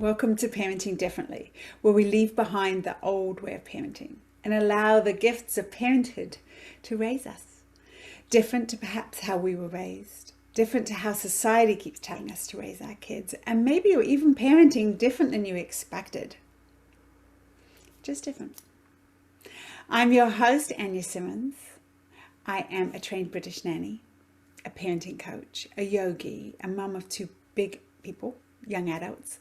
Welcome to Parenting Differently, where we leave behind the old way of parenting and allow the gifts of parenthood to raise us. Different to perhaps how we were raised, different to how society keeps telling us to raise our kids, and maybe you're even parenting different than you expected. Just different. I'm your host, Anja Simmons. I am a trained British nanny, a parenting coach, a yogi, a mum of two big people, young adults,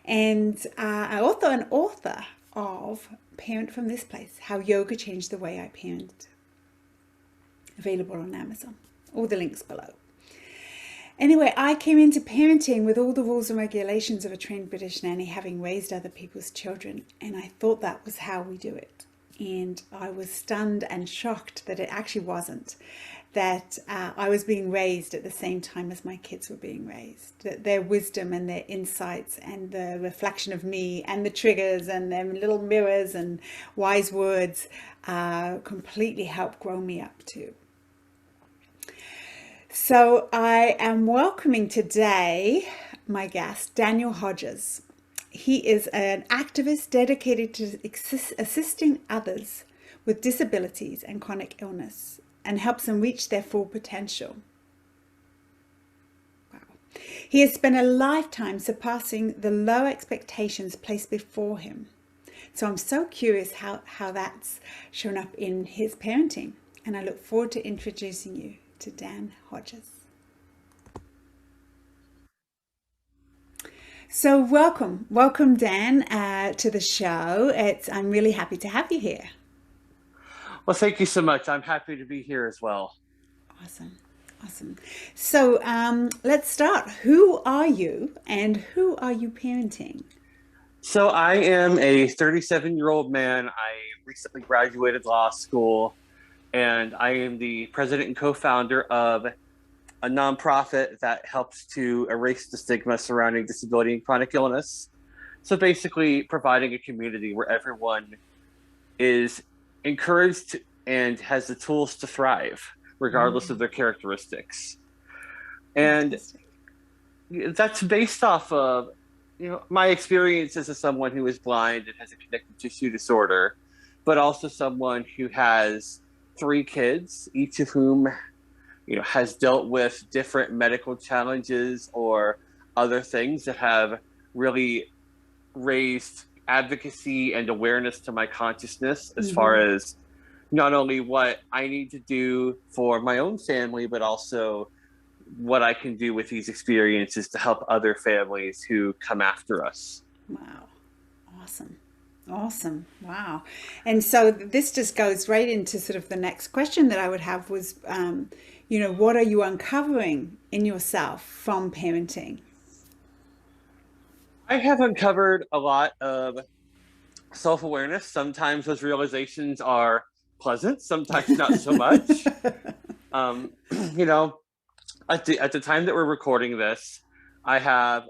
and an author of Parent from This Place, How Yoga Changed the Way I Parent. Available on Amazon. All the links below. Anyway, I came into parenting with all the rules and regulations of a trained British nanny, having raised other people's children, and I thought that was how we do it. And I was stunned and shocked that it actually wasn't. That I was being raised at the same time as my kids were being raised. That their wisdom and their insights and the reflection of me and the triggers and their little mirrors and wise words completely helped grow me up too. So I am welcoming today my guest, Daniel Hodges. He is an activist dedicated to assisting others with disabilities and chronic illness and helps them reach their full potential. Wow. He has spent a lifetime surpassing the low expectations placed before him. So I'm so curious how that's shown up in his parenting. And I look forward to introducing you to Dan Hodges. So welcome Dan to the show. I'm really happy to have you here. Well, thank you so much. I'm happy to be here as well. Awesome. So let's start. Who are you and who are you parenting? So I am a 37-year-old man. I recently graduated law school, and I am the president and co-founder of a nonprofit that helps to erase the stigma surrounding disability and chronic illness. So basically providing a community where everyone is encouraged and has the tools to thrive, regardless of their characteristics. And that's based off of, my experiences as someone who is blind and has a connective tissue disorder, but also someone who has 3 kids, each of whom, has dealt with different medical challenges or other things that have really raised advocacy and awareness to my consciousness as far as not only what I need to do for my own family, but also what I can do with these experiences to help other families who come after us. Wow. Awesome. Wow. And so this just goes right into sort of the next question that I would have was, what are you uncovering in yourself from parenting? I have uncovered a lot of self-awareness. Sometimes those realizations are pleasant, sometimes not so much. um, at the time that we're recording this, I have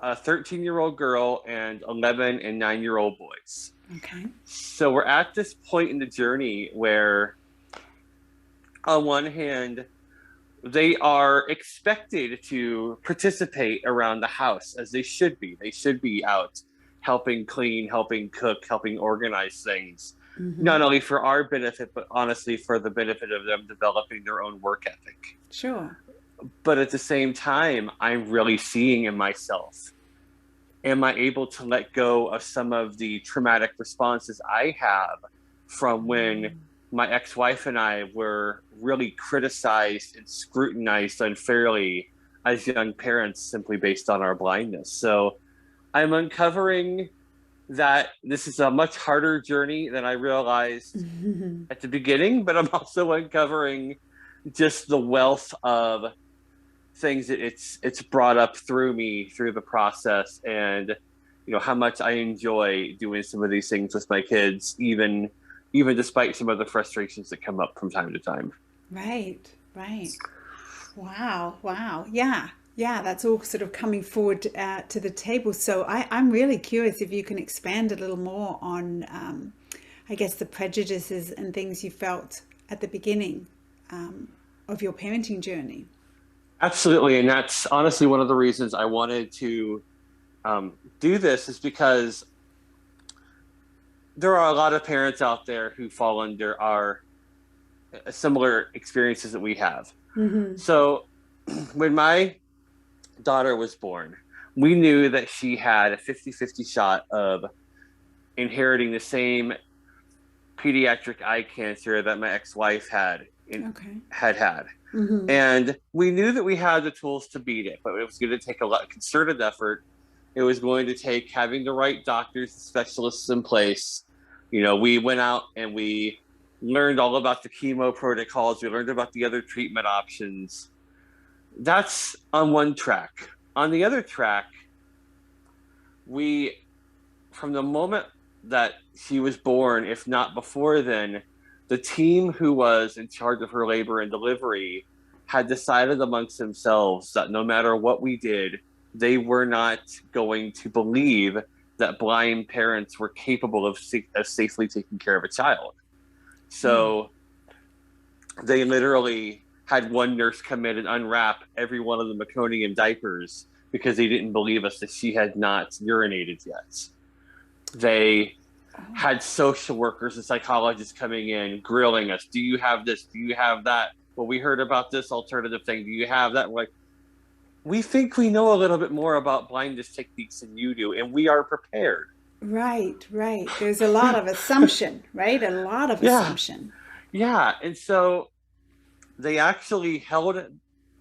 a 13-year-old girl and 11 and 9-year-old boys. Okay. So we're at this point in the journey where, on one hand, they are expected to participate around the house as they should be. They should be out helping clean, helping cook, helping organize things, not only for our benefit, but honestly for the benefit of them developing their own work ethic. Sure. But at the same time, I'm really seeing in myself, am I able to let go of some of the traumatic responses I have from when my ex-wife and I were really criticized and scrutinized unfairly as young parents simply based on our blindness. So I'm uncovering that this is a much harder journey than I realized at the beginning, but I'm also uncovering just the wealth of things that it's brought up through me through the process, and how much I enjoy doing some of these things with my kids, even despite some of the frustrations that come up from time to time. Right. Wow. Yeah, that's all sort of coming forward to the table. So I'm really curious if you can expand a little more on, I guess, the prejudices and things you felt at the beginning of your parenting journey. Absolutely. And that's honestly one of the reasons I wanted to do this is because there are a lot of parents out there who fall under our similar experiences that we have. Mm-hmm. So when my daughter was born, we knew that she had a 50-50 shot of inheriting the same pediatric eye cancer that my ex-wife had had. Mm-hmm. And we knew that we had the tools to beat it, but it was going to take a lot of concerted effort. It was going to take having the right doctors, specialists in place. We went out and we learned all about the chemo protocols. We learned about the other treatment options. That's on one track. On the other track, from the moment that she was born, if not before then, the team who was in charge of her labor and delivery had decided amongst themselves that no matter what we did, they were not going to believe that blind parents were capable of safely taking care of a child. So they literally had one nurse come in and unwrap every one of the meconium diapers because they didn't believe us that she had not urinated yet. They had social workers and psychologists coming in, grilling us. Do you have this? Do you have that? Well, we heard about this alternative thing. Do you have that? We're like, we think we know a little bit more about blindness techniques than you do, and we are prepared. Right. There's a lot of assumption, right? A lot of assumption. Yeah. And so they actually held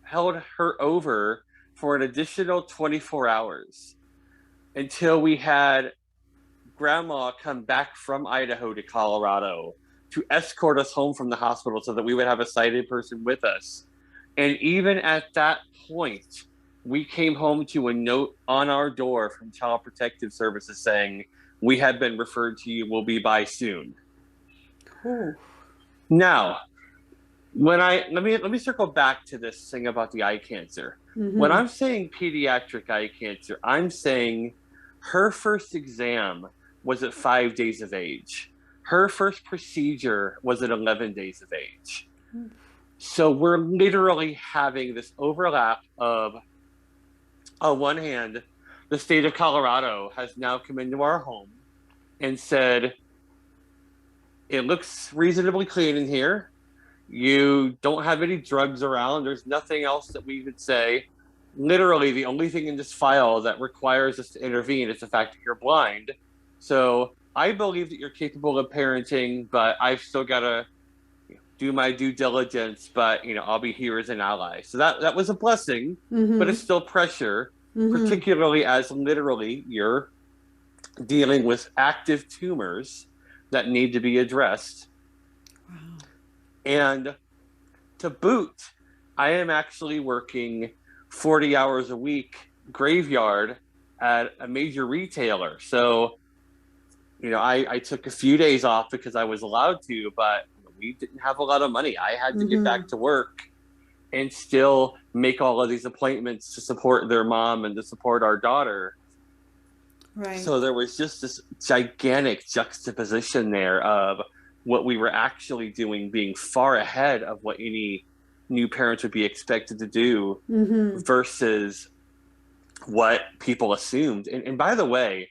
her over for an additional 24 hours until we had Grandma come back from Idaho to Colorado to escort us home from the hospital so that we would have a sighted person with us. And even at that point, we came home to a note on our door from Child Protective Services saying, "We have been referred to you. We'll be by soon." Ooh. Now, let me circle back to this thing about the eye cancer. Mm-hmm. When I'm saying pediatric eye cancer, I'm saying her first exam was at 5 days of age. Her first procedure was at 11 days of age. So we're literally having this overlap of, on one hand, the state of Colorado has now come into our home and said, it looks reasonably clean in here. You don't have any drugs around. There's nothing else that we could say. Literally, the only thing in this file that requires us to intervene is the fact that you're blind. So I believe that you're capable of parenting, but I've still got to do my due diligence, but I'll be here as an ally. So that was a blessing, but it's still pressure, particularly as literally you're dealing with active tumors that need to be addressed. Wow. And to boot, I am actually working 40 hours a week graveyard at a major retailer. So, I took a few days off because I was allowed to, but we didn't have a lot of money. I had to get back to work and still make all of these appointments to support their mom and to support our daughter. Right. So there was just this gigantic juxtaposition there of what we were actually doing being far ahead of what any new parents would be expected to do versus what people assumed. And by the way,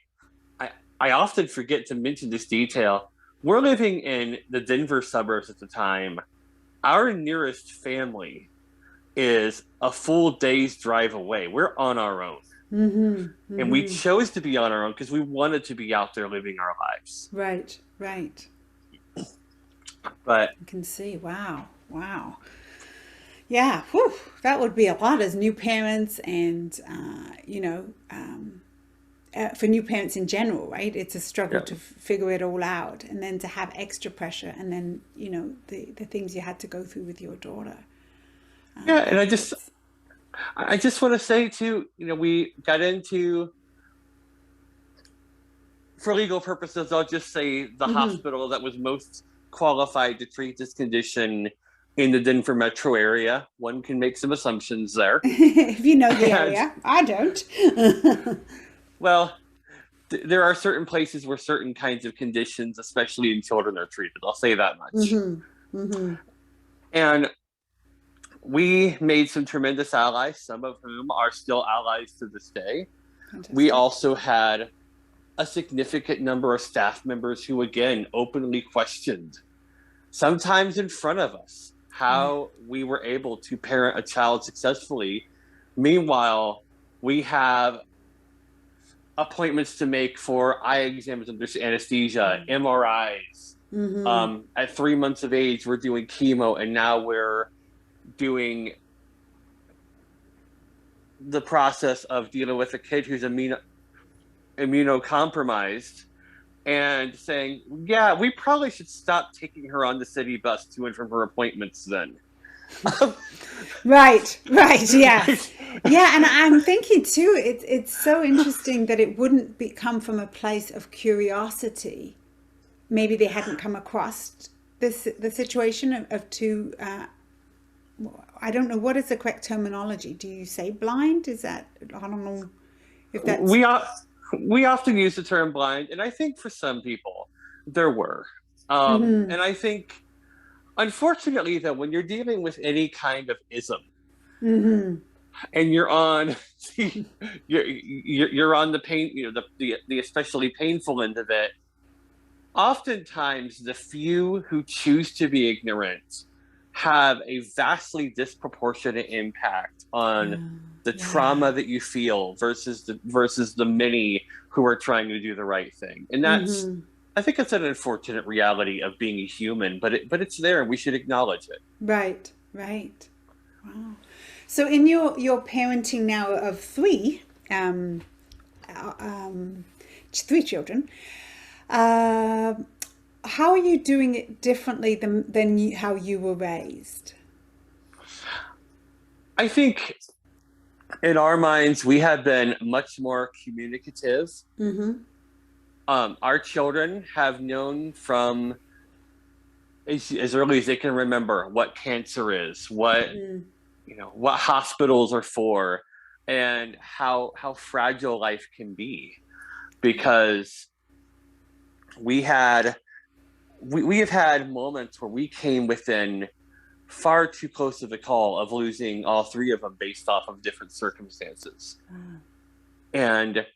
I often forget to mention this detail. We're living in the Denver suburbs at the time. Our nearest family is a full day's drive away. We're on our own. And we chose to be on our own because we wanted to be out there living our lives. Right. But you can see, wow. Yeah, whew, that would be a lot as new parents and, for new parents in general, right? It's a struggle to figure it all out, and then to have extra pressure, and then, the things you had to go through with your daughter. And I just want to say too, we got into, for legal purposes, I'll just say the hospital that was most qualified to treat this condition in the Denver metro area. One can make some assumptions there. If you know the area, I don't. Well, there are certain places where certain kinds of conditions, especially in children, are treated. I'll say that much. And we made some tremendous allies, some of whom are still allies to this day. We also had a significant number of staff members who, again, openly questioned, sometimes in front of us, how we were able to parent a child successfully. Meanwhile, we have appointments to make for eye exams under anesthesia, MRIs. At 3 months of age, we're doing chemo, and now we're doing the process of dealing with a kid who's immunocompromised, and saying, yeah, we probably should stop taking her on the city bus to and from her appointments then. Right, yeah. Yeah, and I'm thinking too, it's so interesting that it wouldn't come from a place of curiosity. Maybe they hadn't come across the situation of two, I don't know, what is the correct terminology? Do you say blind? Is that, I don't know if that's... We often use the term blind, and I think for some people there were. And I think, unfortunately, though, when you're dealing with any kind of ism, and you're on you're on the pain, the especially painful end of it, oftentimes the few who choose to be ignorant have a vastly disproportionate impact on the trauma that you feel versus the many who are trying to do the right thing. And that's, I think it's an unfortunate reality of being a human, but it's there, and we should acknowledge it. Right. Wow. So in your parenting now of three children, how are you doing it differently than how you were raised? I think in our minds, we have been much more communicative. Our children have known from as early as they can remember what cancer is, what hospitals are for, and how fragile life can be, because we have had moments where we came within far too close of a call of losing all three of them based off of different circumstances. And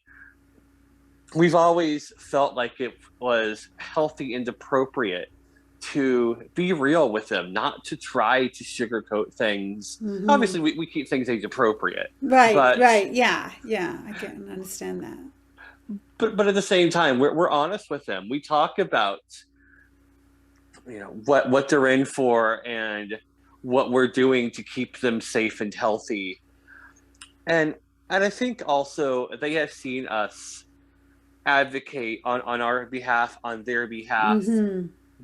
we've always felt like it was healthy and appropriate to be real with them, not to try to sugarcoat things. Obviously, we keep things age appropriate. Right. Yeah, I can understand that. But at the same time, we're honest with them. We talk about what they're in for and what we're doing to keep them safe and healthy. And I think also they have seen us advocate on our behalf, on their behalf.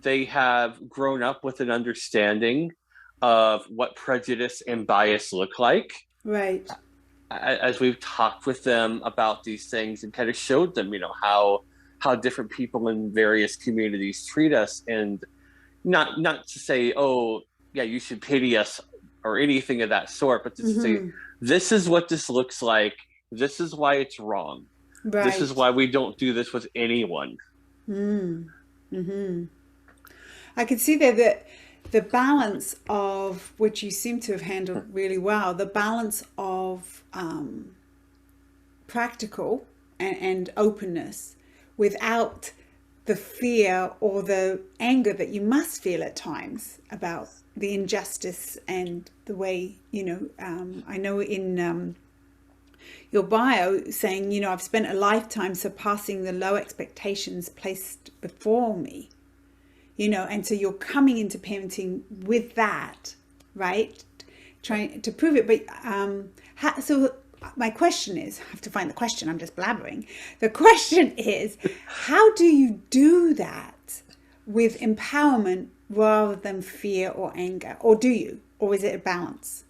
They have grown up with an understanding of what prejudice and bias look like. Right. As we've talked with them about these things and kind of showed them, how different people in various communities treat us, and not to say, oh yeah, you should pity us or anything of that sort, but to say, this is what this looks like. This is why it's wrong. Right. This is why we don't do this with anyone. I could see there that the balance of, which you seem to have handled really well, the balance of practical and openness without the fear or the anger that you must feel at times about the injustice and the way, I know in your bio saying, I've spent a lifetime surpassing the low expectations placed before me, and so you're coming into parenting with that, right? Trying to prove it. But so my question is, I have to find the question, I'm just blabbering. The question is, how do you do that with empowerment rather than fear or anger? Or do you? Or is it a balance?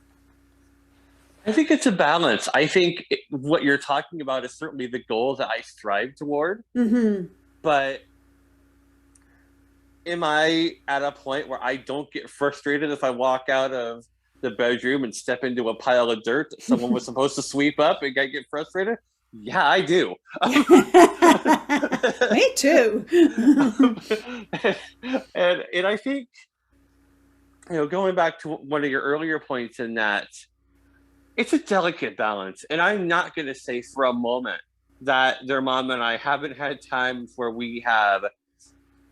I think it's a balance. I think what you're talking about is certainly the goal that I strive toward. But am I at a point where I don't get frustrated if I walk out of the bedroom and step into a pile of dirt that someone was supposed to sweep up and I get frustrated? Yeah, I do. Me too. and I think, going back to one of your earlier points in that, it's a delicate balance. And I'm not going to say for a moment that their mom and I haven't had times where we have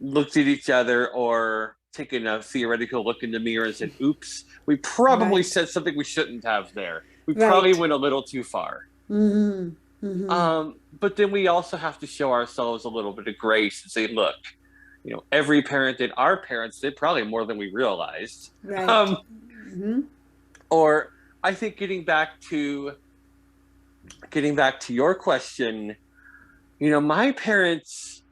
looked at each other or taken a theoretical look in the mirror and said, oops, we probably Right. said something we shouldn't have there. We probably Right. went a little too far. Mm-hmm. Mm-hmm. But then we also have to show ourselves a little bit of grace and say, look, every parent did, our parents did probably more than we realized. Right. Um, Mm-hmm. or I think getting back to your question, my parents,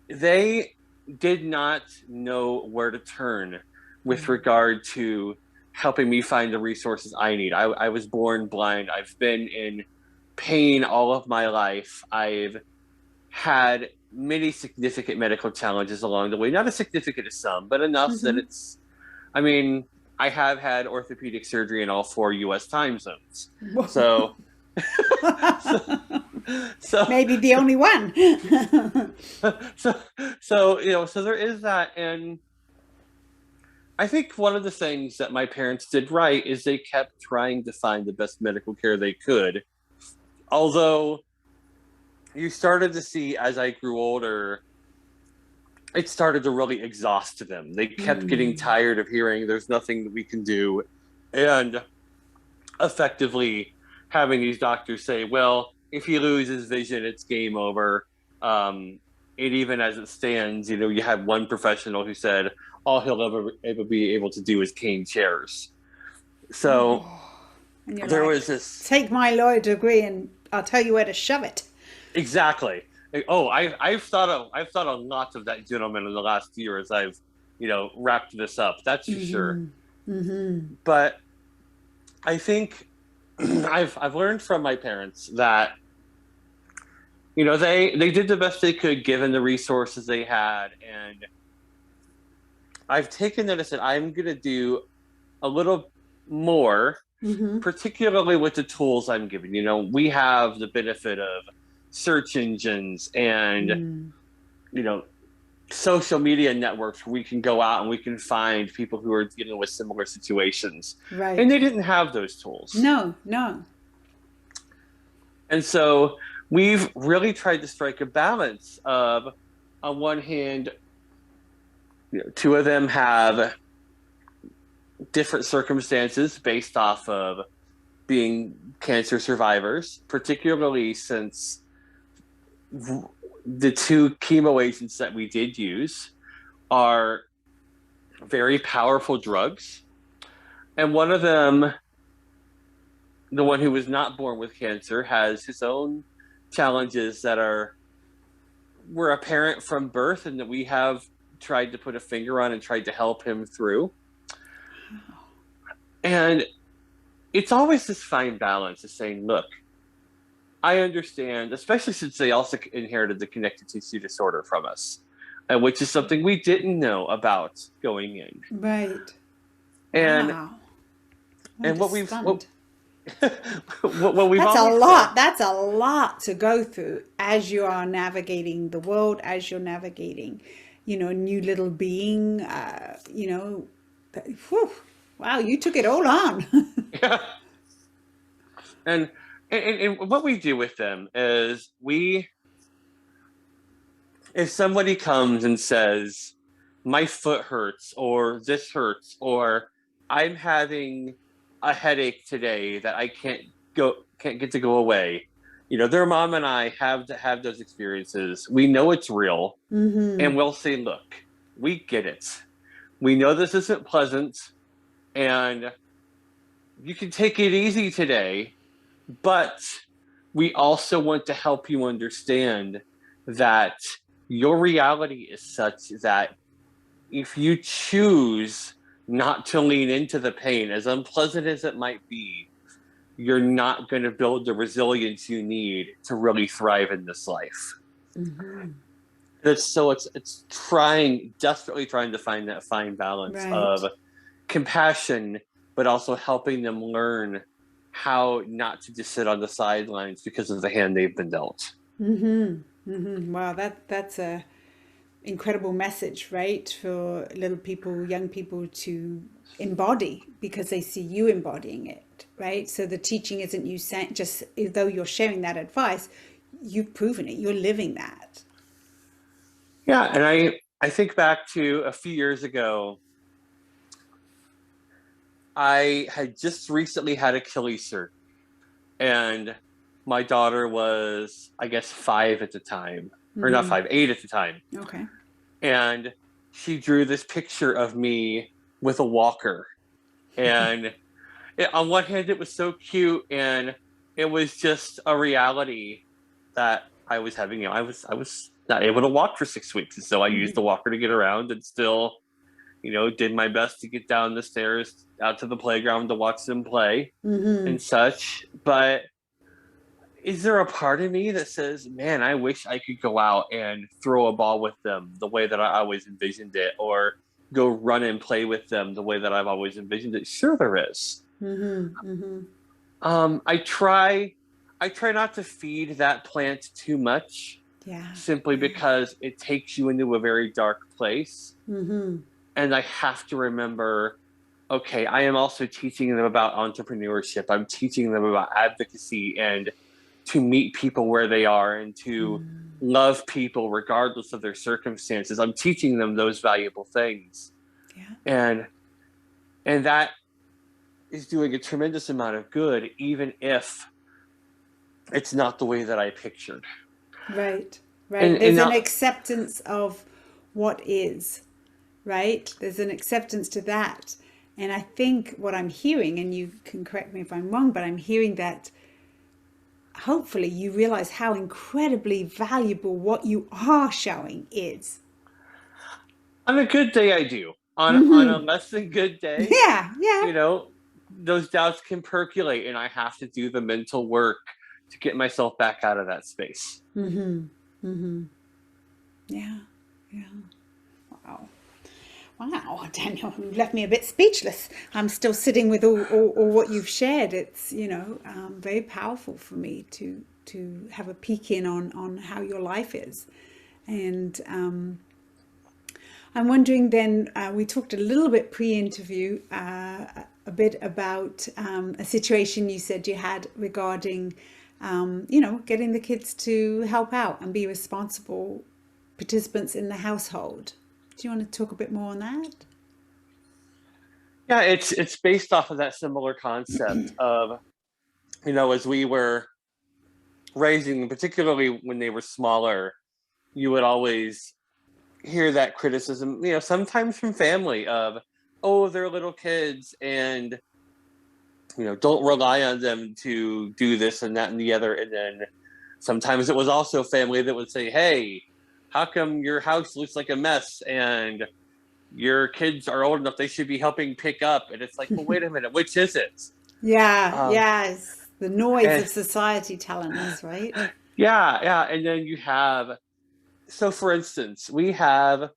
they did not know where to turn with regard to helping me find the resources I need. I was born blind. I've been in pain all of my life. I've had many significant medical challenges along the way. Not as significant as some, but enough that Mm-hmm. I mean, I have had orthopedic surgery in all 4 US time zones. Whoa. So, so, so, Maybe the only one. so, so there is that. And I think one of the things that my parents did right is they kept trying to find the best medical care they could. Although you started to see as I grew older, it started to really exhaust them. They kept getting Mm. tired of hearing there's nothing that we can do. And effectively having these doctors say, well, if he loses vision, it's game over. And even as it stands, you have one professional who said all he'll ever be able to do is cane chairs. So And you're there like, was this. take my lawyer degree and I'll tell you where to shove it. Exactly. Oh, I've thought a lot of that gentleman in the last year as I've wrapped this up. That's for sure. Mm-hmm. Mm-hmm. But I think I've learned from my parents that they did the best they could given the resources they had, and I've taken that and said I'm going to do a little more, Mm-hmm. particularly with the tools I'm given. We have the benefit of search engines and Mm. social media networks where we can go out and we can find people who are dealing with similar situations. Right. And they didn't have those tools. No, no. And so we've really tried to strike a balance of, on one hand, two of them have different circumstances based off of being cancer survivors, particularly since the two chemo agents that we did use are very powerful drugs. And one of them, the one who was not born with cancer, has his own challenges that were apparent from birth and that we have tried to put a finger on and tried to help him through. And it's always this fine balance of saying, look, I understand, especially since they also inherited the connective tissue disorder from us, which is something we didn't know about going in. Right. And wow. and what we've Stunned. what we've That's a always lot. said, That's a lot to go through as you are navigating the world, as you're navigating, a new little being. Whew, wow, you took it all on. yeah. And what we do with them is if somebody comes and says, my foot hurts, or this hurts, or I'm having a headache today that I can't get to go away. Their mom and I have to have those experiences. We know it's real. Mm-hmm. And we'll say, look, we get it. We know this isn't pleasant, and you can take it easy today, but we also want to help you understand that your reality is such that if you choose not to lean into the pain, as unpleasant as it might be, you're not going to build the resilience you need to really thrive in this life. Mm-hmm. It's desperately trying to find that fine balance Right. of compassion, but also helping them learn how not to just sit on the sidelines because of the hand they've been dealt. Mm-hmm. Mm-hmm. Wow, that's a incredible message, right? For little people, young people to embody because they see you embodying it. right? So the teaching isn't you saying, just though you're sharing that advice, you've proven it, you're living that. Yeah, and I think back to a few years ago. I had just recently had Achilles surgery, and my daughter was, I guess, 5 at the time, or not 5, 8 at the time. Okay. And she drew this picture of me with a walker. And on one hand, it was so cute, and it was just a reality that I was having. I was not able to walk for 6 weeks, and so I used the walker to get around, and still, did my best to get down the stairs out to the playground to watch them play and such. But is there a part of me that says, man, I wish I could go out and throw a ball with them the way that I always envisioned it, or go run and play with them the way that I've always envisioned it? Sure, there is. I try not to feed that plant too much, simply because it takes you into a very dark place. And I have to remember, okay, I am also teaching them about entrepreneurship. I'm teaching them about advocacy, and to meet people where they are, and to love people regardless of their circumstances. I'm teaching them those valuable things. And that is doing a tremendous amount of good, even if it's not the way that I pictured. Right. There's an acceptance of what is, right? There's an acceptance to that. And I think what I'm hearing, and you can correct me if I'm wrong, but I'm hearing that hopefully you realize how incredibly valuable what you are showing is. On a good day, I do. On a less than good day, those doubts can percolate, and I have to do the mental work to get myself back out of that space. Yeah. Wow, Daniel, you left me a bit speechless. I'm still sitting with all what you've shared. It's, very powerful for me to have a peek in on how your life is. And I'm wondering then, we talked a little bit pre-interview, a bit about a situation you said you had regarding, getting the kids to help out and be responsible participants in the household. Do you want to talk a bit more on that? Yeah, it's based off of that similar concept of, as we were raising them, particularly when they were smaller, you would always hear that criticism, sometimes from family of, oh, they're little kids, and, don't rely on them to do this and that and the other. And then sometimes it was also family that would say, hey, how come your house looks like a mess and your kids are old enough, they should be helping pick up? And it's like, well, wait a minute, which is it? Yes. The noise of society telling us, right? Yeah. And then you have, so for instance, we have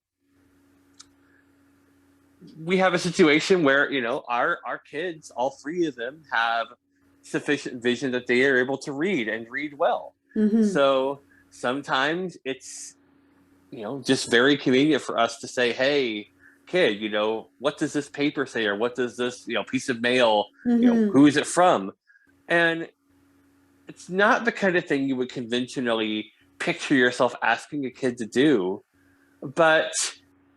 a situation where, our kids, all 3 of them, have sufficient vision that they are able to read and read well. So sometimes it's, just very convenient for us to say, hey, kid, what does this paper say? Or what does this, piece of mail, who is it from? And it's not the kind of thing you would conventionally picture yourself asking a kid to do. But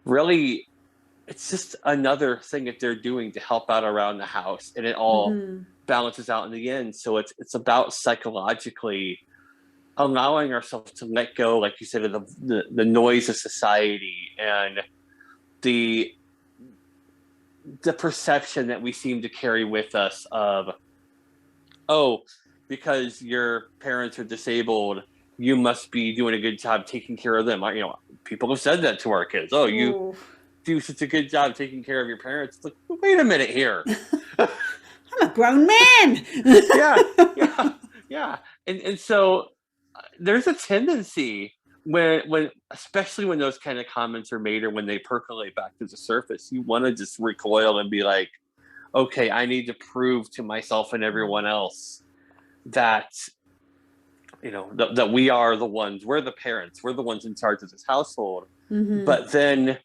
really, it's just another thing that they're doing to help out around the house. And it all balances out in the end. So it's about psychologically allowing ourselves to let go, like you said, of the noise of society and the perception that we seem to carry with us of, oh, because your parents are disabled, you must be doing a good job taking care of them. People have said that to our kids. Oh, you do such a good job taking care of your parents. It's like, wait a minute here. I'm a grown man. Yeah. And so there's a tendency when especially when those kind of comments are made, or when they percolate back to the surface, you want to just recoil and be like, okay, I need to prove to myself and everyone else that, that we are the ones, we're the parents, we're the ones in charge of this household. But then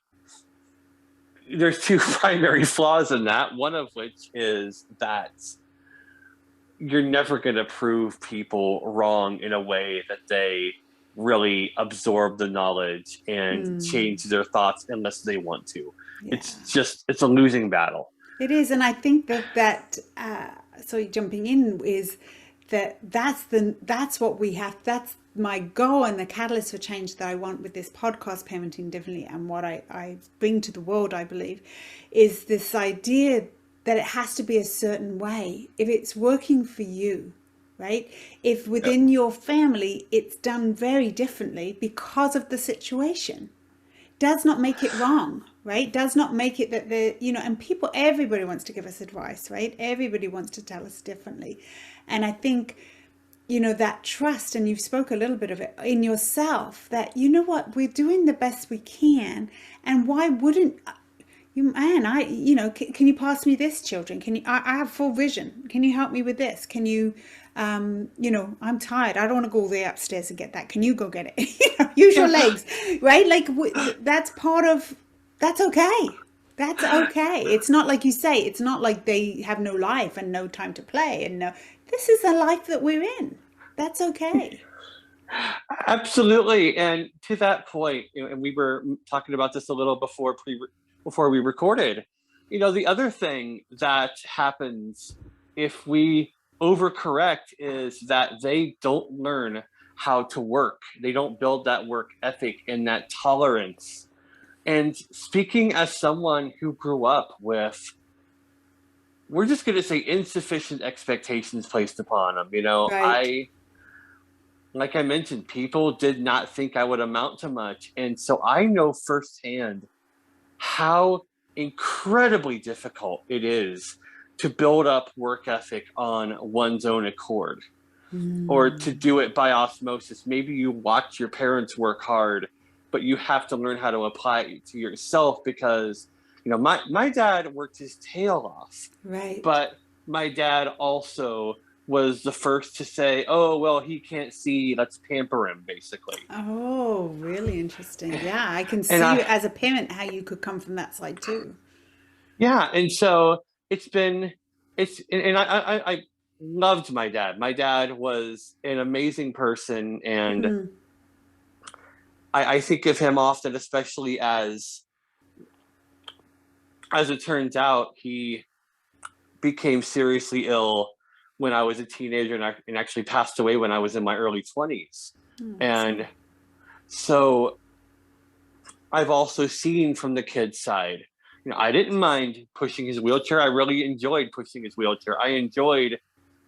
there's 2 primary flaws in that, one of which is that you're never going to prove people wrong in a way that they really absorb the knowledge and change their thoughts unless they want to. Yeah. It's a losing battle. It is, and I think sorry, jumping in is that's what we have. That's my goal and the catalyst for change that I want with this podcast, Parenting Differently, and what I bring to the world, I believe, is this idea that it has to be a certain way. If it's working for you, right? If within your family it's done very differently because of the situation, does not make it wrong, right? Does not make it that and everybody wants to give us advice, right? Everybody wants to tell us differently. And I think, that trust, and you've spoke a little bit of it in yourself, that, what, we're doing the best we can. And why wouldn't can you pass me this, children? I have full vision. Can you help me with this? Can you, I'm tired. I don't want to go all the way upstairs and get that. Can you go get it? Use your legs, right? Like that's okay. That's okay. It's not like you say, it's not like they have no life and no time to play. And this is the life that we're in. That's okay. Absolutely. And to that point, and we were talking about this a little before we recorded, the other thing that happens if we overcorrect is that they don't learn how to work. They don't build that work ethic and that tolerance. And speaking as someone who grew up with, we're just going to say, insufficient expectations placed upon them, Right. like I mentioned, people did not think I would amount to much. And so I know firsthand how incredibly difficult it is to build up work ethic on one's own accord, or to do it by osmosis. Maybe you watch your parents work hard, but you have to learn how to apply it to yourself because, my dad worked his tail off. Right. But my dad also was the first to say, oh, well, he can't see, let's pamper him, basically. Oh, really interesting. Yeah, I can see And as a parent how you could come from that side too. yeah, and so and I loved my dad. My dad was an amazing person, and I think of him often, especially as it turns out, he became seriously ill when I was a teenager and actually passed away when I was in my early 20s. And so I've also seen from the kid's side, I didn't mind pushing his wheelchair. I really enjoyed pushing his wheelchair. I enjoyed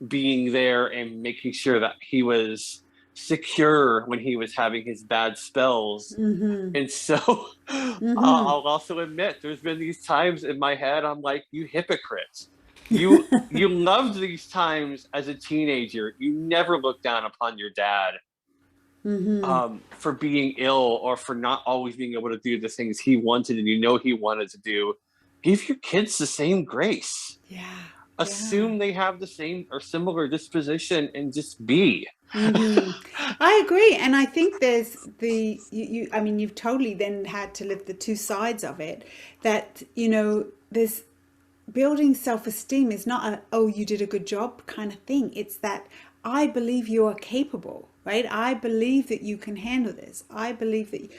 being there and making sure that he was secure when he was having his bad spells. And so I'll also admit there's been these times in my head I'm like, you hypocrite. You loved these times as a teenager. You never looked down upon your dad for being ill or for not always being able to do the things he wanted and he wanted to do. Give your kids the same grace. Yeah. Assume they have the same or similar disposition and just be. I agree. And I think there's you've totally then had to live the two sides of it, that, there's building self-esteem is not a, oh, you did a good job kind of thing. It's that I believe you are capable, right? I believe that you can handle this. I believe that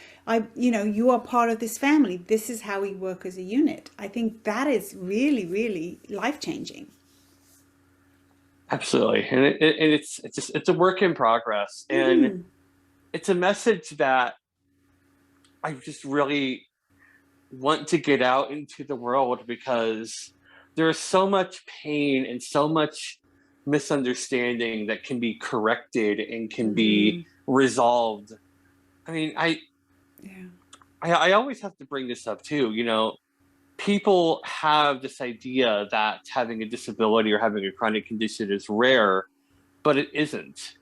you are part of this family. This is how we work as a unit. I think that is really, really life-changing. Absolutely. And it's a work in progress. And it's a message that I just really want to get out into the world, because there's so much pain and so much misunderstanding that can be corrected and can be resolved. I mean, I always have to bring this up too. People have this idea that having a disability or having a chronic condition is rare, but it isn't.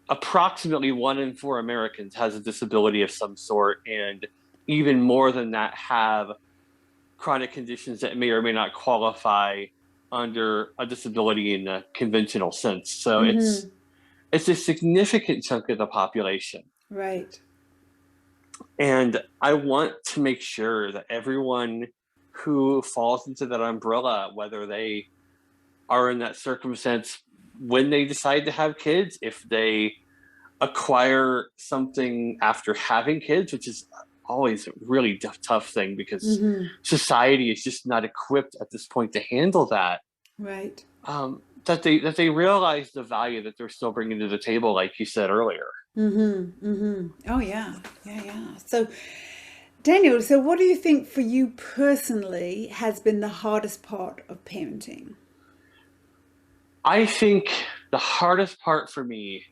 Approximately 1 in 4 Americans has a disability of some sort, and even more than that have chronic conditions that may or may not qualify under a disability in the conventional sense. So it's a significant chunk of the population. Right. And I want to make sure that everyone who falls into that umbrella, whether they are in that circumstance when they decide to have kids, if they acquire something after having kids, which is always a really tough thing because society is just not equipped at this point to handle that. Right. That they realize the value that they're still bringing to the table, like you said earlier. Oh yeah, yeah. So Daniel, so what do you think for you personally has been the hardest part of parenting? I think the hardest part for me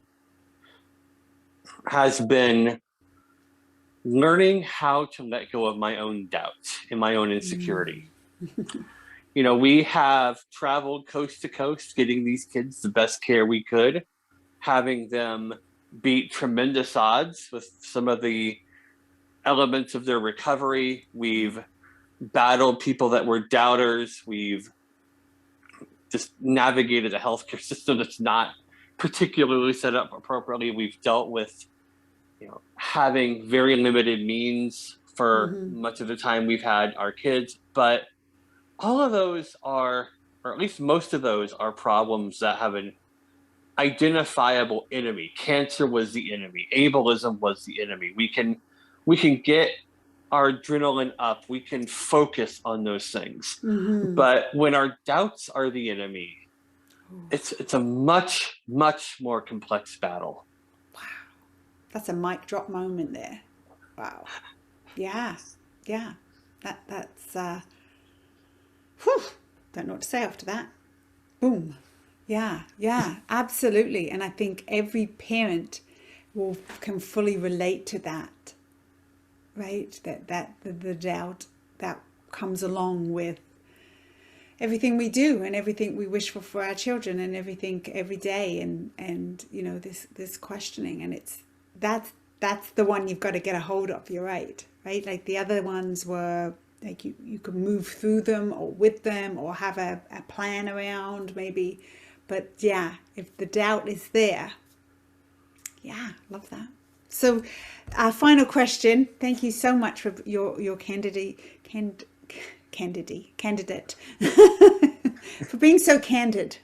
has been learning how to let go of my own doubts and my own insecurity. You know, we have traveled coast to coast getting these kids the best care we could, having them beat tremendous odds with some of the elements of their recovery. We've battled people that were doubters. We've just navigated a healthcare system that's not particularly set up appropriately. We've dealt with, you know, having very limited means for much of the time we've had our kids. But all of those are, or at least most of those, are problems that have an identifiable enemy. Cancer was the enemy. Ableism was the enemy. We can get our adrenaline up. We can focus on those things. But when our doubts are the enemy, it's a much, much more complex battle. Wow. That's a mic drop moment there. Wow. Yeah. Yeah. That's whew, don't know what to say after that. Boom. Yeah, absolutely. And I think every parent can fully relate to that, right? That the doubt that comes along with everything we do and everything we wish for our children and everything every day, and you know, this questioning, and that's the one you've got to get a hold of. You're right? Like the other ones were like you could move through them or with them or have a plan around maybe. But yeah, if the doubt is there, yeah, love that. So our final question, thank you so much for your candidate for being so candid.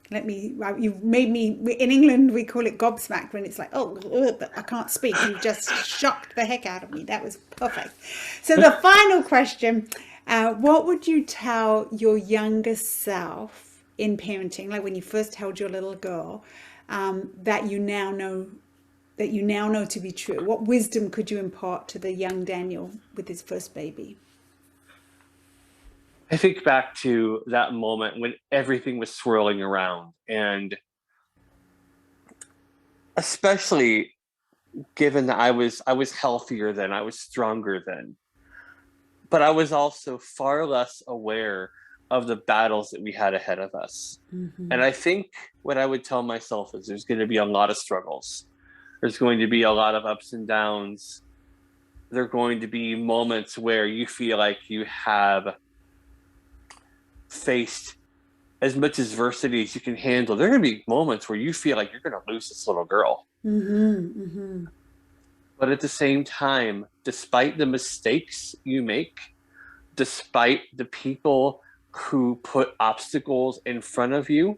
You've made me, in England we call it gobsmacked when it's like, oh, but I can't speak. You just shocked the heck out of me. That was perfect. So the final question, what would you tell your younger self in parenting, like when you first held your little girl, that you now know to be true? What wisdom could you impart to the young Daniel with his first baby? I think back to that moment when everything was swirling around, and especially given that I was healthier then, I was stronger then, but I was also far less aware of the battles that we had ahead of us. And I think what I would tell myself is there's going to be a lot of struggles. There's going to be a lot of ups and downs. There are going to be moments where you feel like you have faced as much adversity as you can handle. There are going to be moments where you feel like you're going to lose this little girl. But at the same time, despite the mistakes you make, despite the people who put obstacles in front of you,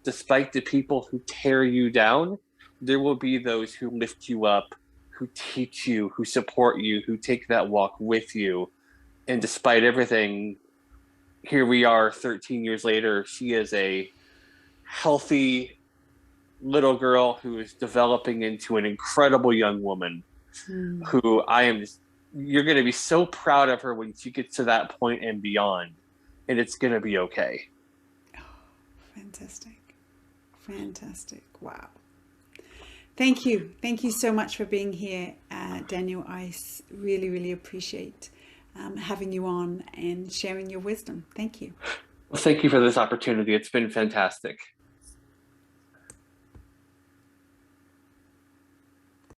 despite the people who tear you down, there will be those who lift you up, who teach you, who support you, who take that walk with you. And despite everything, here we are 13 years later. She is a healthy little girl who is developing into an incredible young woman who you're going to be so proud of her when she gets to that point and beyond. And it's going to be okay. Oh, fantastic. Wow. Thank you so much for being here, Daniel. I really, really appreciate having you on and sharing your wisdom. Thank you. Well, thank you for this opportunity. It's been fantastic.